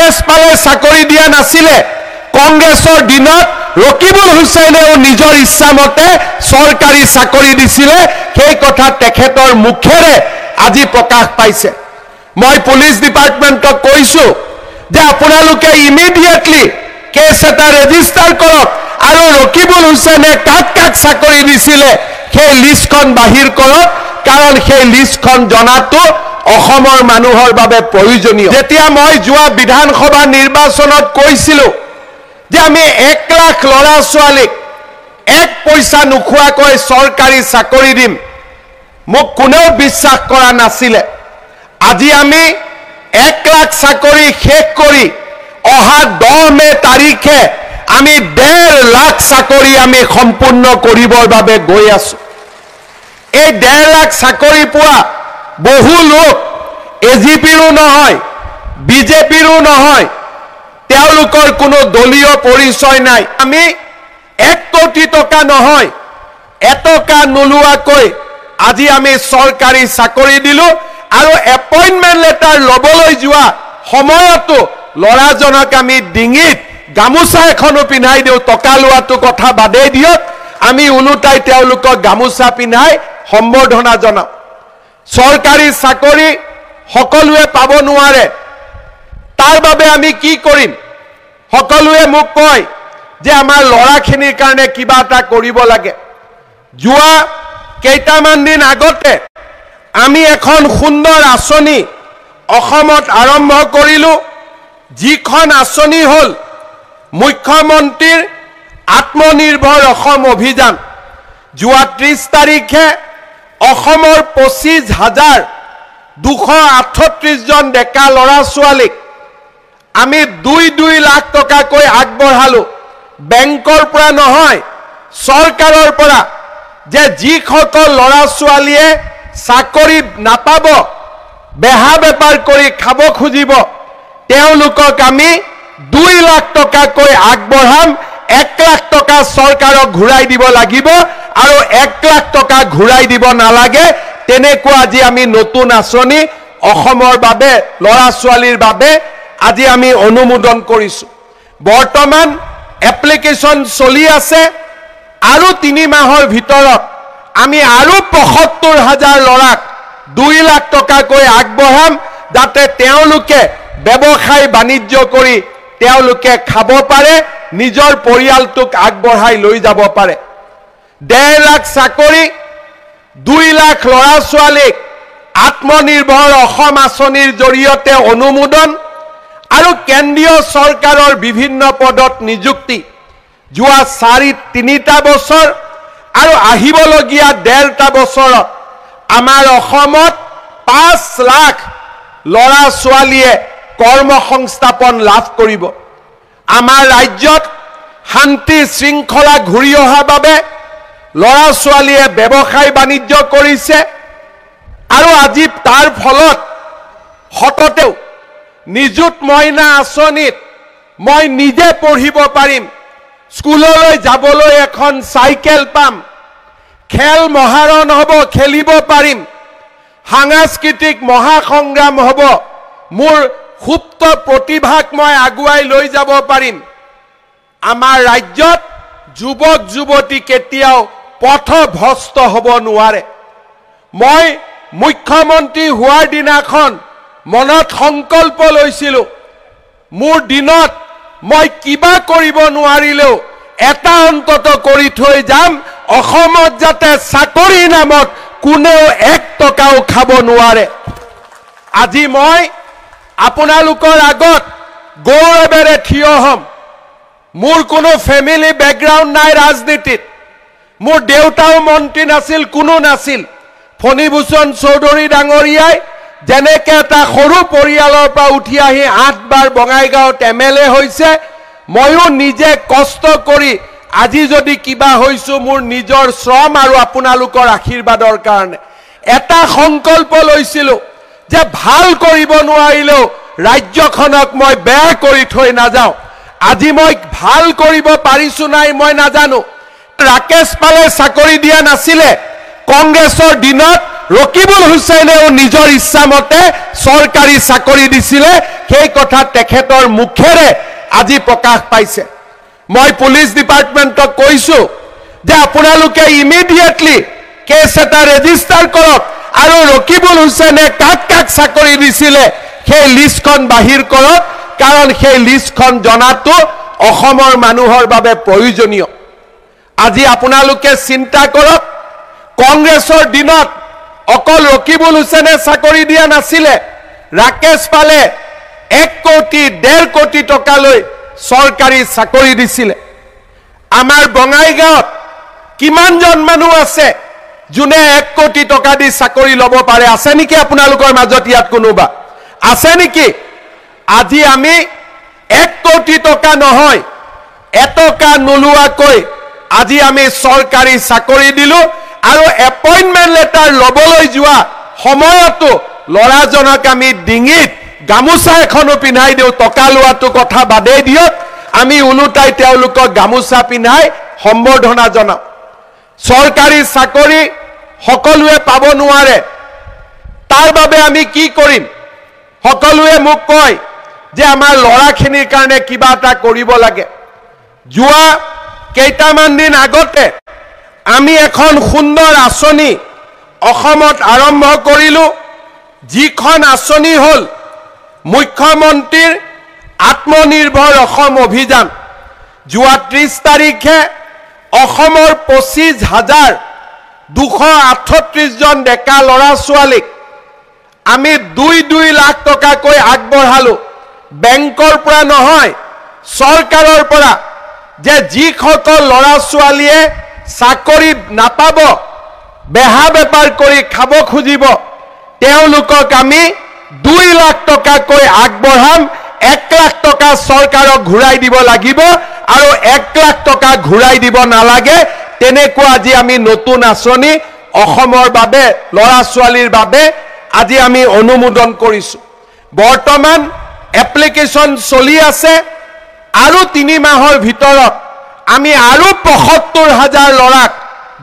ৰাকেশ পালে চাকৰি দিয়া নাছিলে কংগ্ৰেছৰ দিনত ৰকিবুল হুছেইনেও নিজৰ ইচ্ছামতে চৰকাৰী চাকৰি দিছিলে সেই কথা তেখেতৰ মুখেৰে আজি প্ৰকাশ পাইছে মই পুলিচ ডিপাৰ্টমেণ্টক কৈছো যে আপোনালোকে ইমিডিয়েটলি কেছ এটা ৰেজিষ্টাৰ কৰক আৰু ৰকিবুল হুছেইনে কাক কাক চাকৰি দিছিলে সেই লিষ্টখন বাহিৰ কৰক কাৰণ সেই লিষ্টখন জনাটো অসমৰ মানুহৰ বাবে প্ৰয়োজনীয় যেতিয়া মই যোৱা বিধানসভা নিৰ্বাচনত কৈছিলো যে আমি 1 লাখ ল'ৰা ছোৱালীক 1 পইচা নোখোৱাকৈ চৰকাৰী চাকৰি দিম মোক কোনেও বিশ্বাস কৰা নাছিলে আজি আমি 1 লাখ চাকৰি শেষ কৰি অহা 10 মে তাৰিখে আমি 1.5 লাখ চাকৰি আমি সম্পূৰ্ণ কৰিবৰ বাবে গৈ আছো এই 1.5 লাখ চাকৰি পোৱা বহু লোক এজিপিৰো নহয় বিজেপিৰো নহয় তেওঁলোকৰ কোনো দলীয় পৰিচয় নাই আমি 1 কোটি টকা নহয় এটকা নোলোৱাকৈ আজি আমি চৰকাৰী চাকৰি দিলো আৰু এপইন্টমেন্ট লেটাৰ লবলৈ যোৱা সময়তো লৰাজনক আমি ডিঙিত গামুচা এখনো পিন্ধাই দিও টকা লোৱাটো কথা বাদেই দিয়ক আমি উলুটাই তেওঁলোকক গামুচা পিন্ধাই সম্বৰ্ধনা জনাও চৰকাৰী চাকৰি সকলোৱে পাব নোৱাৰে তাৰ বাবে আমি কি কৰিম সকলোৱে মোক কয় যে আমাৰ লৰাখিনিৰ কাৰণে কিবা এটা কৰিব লাগে যোৱা কেইটামান দিন আগতে আমি এখন সুন্দৰ আঁচনি অসমত আৰম্ভ কৰিলো যিখন আঁচনি হল মুখ্যমন্ত্ৰীৰ আত্মনিৰ্ভৰ অসম অভিযান যোৱা 30 তাৰিখে অসমৰ 25,238 জন ডেকা ল'ৰা ছোৱালীক আমি 2 লাখ টকাকৈ আগবঢ়ালো বেংকৰ পৰা নহয় চৰকাৰৰ পৰা যে যিসকল ল'ৰা ছোৱালীয়ে চাকৰি নাপাব বেহা বেপাৰ কৰি খাব খুজিব তেওঁলোকক আমি 2 লাখ টকাকৈ আগবঢ়াম 1 লাখ টকা চৰকাৰক ঘূৰাই দিব লাগিব আৰু 1 লাখ টকা ঘূৰাই দিব নালাগে তেনেকুৱা আজি আমি নতুন আঁচনি অসমৰ বাবে ল'ৰা ছোৱালীৰ বাবে আজি আমি অনুমোদন কৰিছো বৰ্তমান এপ্লিকেশন চলি আছে আৰু 3 মাহৰ ভিতৰত আমি আৰু ৭৫,০০০ ল'ৰাক 2 লাখ টকাকৈ আগবঢ়াম যাতে তেওঁলোকে ব্যৱসায় বাণিজ্য কৰি তেওঁলোকে খাব পাৰে নিজৰ পৰিয়ালটোক আগবঢ়াই লৈ যাব পাৰে 1.5 লাখ চাকৰি 2 লাখ ল'ৰা ছোৱালীক আত্মনিৰ্ভৰ অসম আঁচনিৰ জৰিয়তে অনুমোদন আৰু কেন্দ্ৰীয় চৰকাৰৰ বিভিন্ন পদত নিযুক্তি যোৱা 3টা বছৰ আৰু আহিবলগীয়া 1.5টা বছৰত আমাৰ অসমত 5 লাখ ল'ৰা ছোৱালীয়ে কৰ্মসংস্থাপন লাভ কৰিব আমাৰ ৰাজ্যত শান্তি শৃংখলা ঘূৰি অহাৰ বাবে ল'ৰা ছোৱালীয়ে ব্যৱসায় বাণিজ্য কৰিছে আৰু আজি তাৰ ফলত হততেও নিযুত মইনা আঁচনিত মই নিজে পঢ়িব পাৰিম স্কুললৈ যাবলৈ এখন চাইকেল পাম খেল মহাৰণ হ'ব খেলিব পাৰিম সাংস্কৃতিক মহাসংগ্ৰাম হ'ব মোৰ সুপ্ত প্ৰতিভাক মই আগুৱাই লৈ যাব পাৰিম আমাৰ ৰাজ্যত যুৱক যুৱতী কেতিয়াও পথভ্ৰষ্ট হ'ব নোৱাৰে মই মুখ্যমন্ত্ৰী হোৱাৰ দিনাখন মনত সংকল্প লৈছিলো মোৰ দিনত মই কিবা কৰিব নোৱাৰিলেও এটা অন্তত কৰি থৈ যাম অসমত যাতে চাকৰি নামত কোনেও 1 টকাও খাব নোৱাৰে আজি মই আপোনালোকৰ আগত গৌৰৱেৰে থিয় হ'ম মোৰ কোনো ফেমিলি বেকগ্ৰাউণ্ড নাই ৰাজনীতিত মোৰ দেউতাও মন্ত্ৰী নাছিল কোনো নাছিল ফণীভূষণ চৌধুৰী ডাঙৰীয়াই যেনেকে এটা সৰু পৰিয়ালৰ পৰা উঠি আহি 8 বাৰ বঙাইগাঁৱত এমএলএ হৈছে ময়ো নিজে কষ্ট কৰি আজি যদি কিবা হৈছো মোৰ নিজৰ শ্ৰম আৰু আপোনালোকৰ আশীৰ্বাদৰ কাৰণে এটা সংকল্প লৈছিলো যে ভাল কৰিব নোৱাৰিলেও ৰাজ্যখনক মই বেয়া কৰি থৈ নাযাওঁ আজি মই ভাল কৰিব পাৰিছো নাই মই নাজানো ৰাকেশ পালে চাকৰি দিয়া নাছিলে কংগ্ৰেছৰ দিনত ৰকিবুল হুছেইনেও নিজৰ ইচ্ছামতে চৰকাৰী চাকৰি দিছিলে সেই কথা তেখেতৰ মুখেৰে আজি প্ৰকাশ পাইছে মই পুলিচ ডিপাৰ্টমেণ্টক কৈছো যে আপোনালোকে ইমিডিয়েটলি কেছ এটা ৰেজিষ্টাৰ কৰক আৰু ৰকিবুল হুছেইনে কাক কাক চাকৰি দিছিলে সেই লিষ্টখন বাহিৰ কৰক কাৰণ সেই লিষ্টখন জনাটো অসমৰ মানুহৰ বাবে প্ৰয়োজনীয় আজি আপোনালোকে চিন্তা কৰক কংগ্ৰেছৰ দিনত অকল ৰকিবুল হুছেইনে চাকৰি দিয়া নাছিলে ৰাকেশ পালে 1 কোটি 1.5 কোটি টকালৈ চৰকাৰী চাকৰি দিছিলে আমাৰ বঙাইগাঁৱত কিমানজন মানুহ আছে যোনে 1 কোটি টকা দি চাকৰি ল'ব পাৰে আছে নেকি আপোনালোকৰ মাজত ইয়াত কোনোবা আছে নেকি আজি আমি 1 কোটি টকা নহয় এটকা নোলোৱাকৈ আজি আমি চৰকাৰী চাকৰি দিলো আৰু এপইন্টমেন্ট লেটাৰ লবলৈ যোৱা সময়তো লৰাজনক আমি ডিঙিত গামুচা এখনো পিন্ধাই দিও টকা লোৱাটো কথা বাদেই দিয়ক আমি উলুটাই তেওঁলোকক গামুচা পিন্ধাই সম্বৰ্ধনা জনাও চৰকাৰী চাকৰি সকলোৱে পাব নোৱাৰে তাৰ বাবে আমি কি কৰিম সকলোৱে মোক কয় যে আমাৰ লৰাখিনিৰ কাৰণে কিবা এটা কৰিব লাগে যোৱা কেইটামান দিন আগতে আমি এখন সুন্দৰ আঁচনি অসমত আৰম্ভ কৰিলো যিখন আঁচনি হল মুখ্যমন্ত্ৰীৰ আত্মনিৰ্ভৰ অসম অভিযান যোৱা 30 তাৰিখে অসমৰ 25,238 জন ডেকা লৰা ছোৱালীক আমি 2 লাখ টকাকৈ আগবঢ়ালো বেংকৰ পৰা নহয় চৰকাৰৰ পৰা যে যিসকল লৰা ছোৱালীয়ে চাকৰি নাপাব বেহা বেপাৰ কৰি খাব খুজিব তেওঁলোকক আমি 2 লাখ টকাকৈ আগবঢ়াম 1 লাখ টকা চৰকাৰক ঘূৰাই দিব লাগিব আৰু 1 লাখ টকা ঘূৰাই দিব নালাগে তেনেকুৱা আজি আমি নতুন আঁচনি অসমৰ বাবে লৰা ছোৱালীৰ বাবে আজি আমি অনুমোদন কৰিছো বৰ্তমান এপ্লিকেশন চলি আছে আৰু 3 মাহৰ ভিতৰত আমি আৰু ৭৫,০০০ লৰাক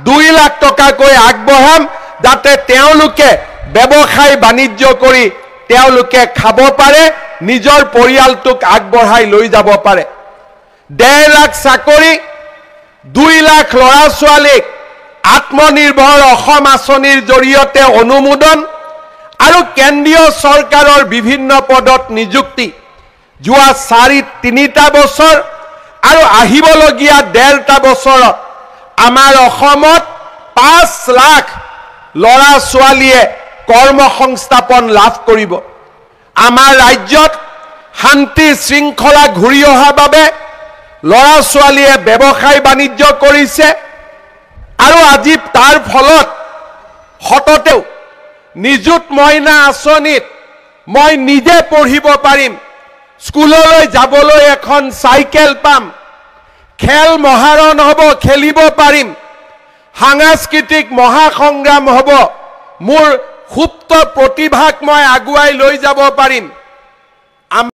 2 লাখ টকাকৈ আগবঢ়াম যাতে তেওঁলোকে ব্যৱসায় বাণিজ্য কৰি তেওঁলোকে খাব পাৰে নিজৰ পৰিয়ালটোক আগবঢ়াই লৈ যাব পাৰে 1.5 লাখ চাকৰি 2 লাখ লৰা ছোৱালীক আত্মনিৰ্ভৰ অসম আঁচনিৰ জৰিয়তে অনুমোদন আৰু কেন্দ্ৰীয় চৰকাৰৰ বিভিন্ন পদত নিযুক্তি যোৱা 3টা বছৰ আৰু আহিবলগীয়া 1.5টা বছৰত আমাৰ অসমত 5 লাখ লৰা ছোৱালীয়ে কৰ্মসংস্থাপন লাভ কৰিব আমাৰ ৰাজ্যত শান্তি শৃংখলা ঘূৰি অহাৰ বাবে লৰা ছোৱালীয়ে ব্যৱসায় বাণিজ্য কৰিছে আৰু আজি তাৰ ফলত হততেও নিযুত মইনা আঁচনিত মই নিজে পঢ়িব পাৰিম স্কুললৈ যাবলৈ এখন চাইকেল পাম খেল মহাৰণ হ'ব খেলিব পাৰিম সাংস্কৃতিক মহাসংগ্ৰাম হ'ব মোৰ সুপ্ত প্ৰতিভাক মই আগুৱাই লৈ যাব পাৰিম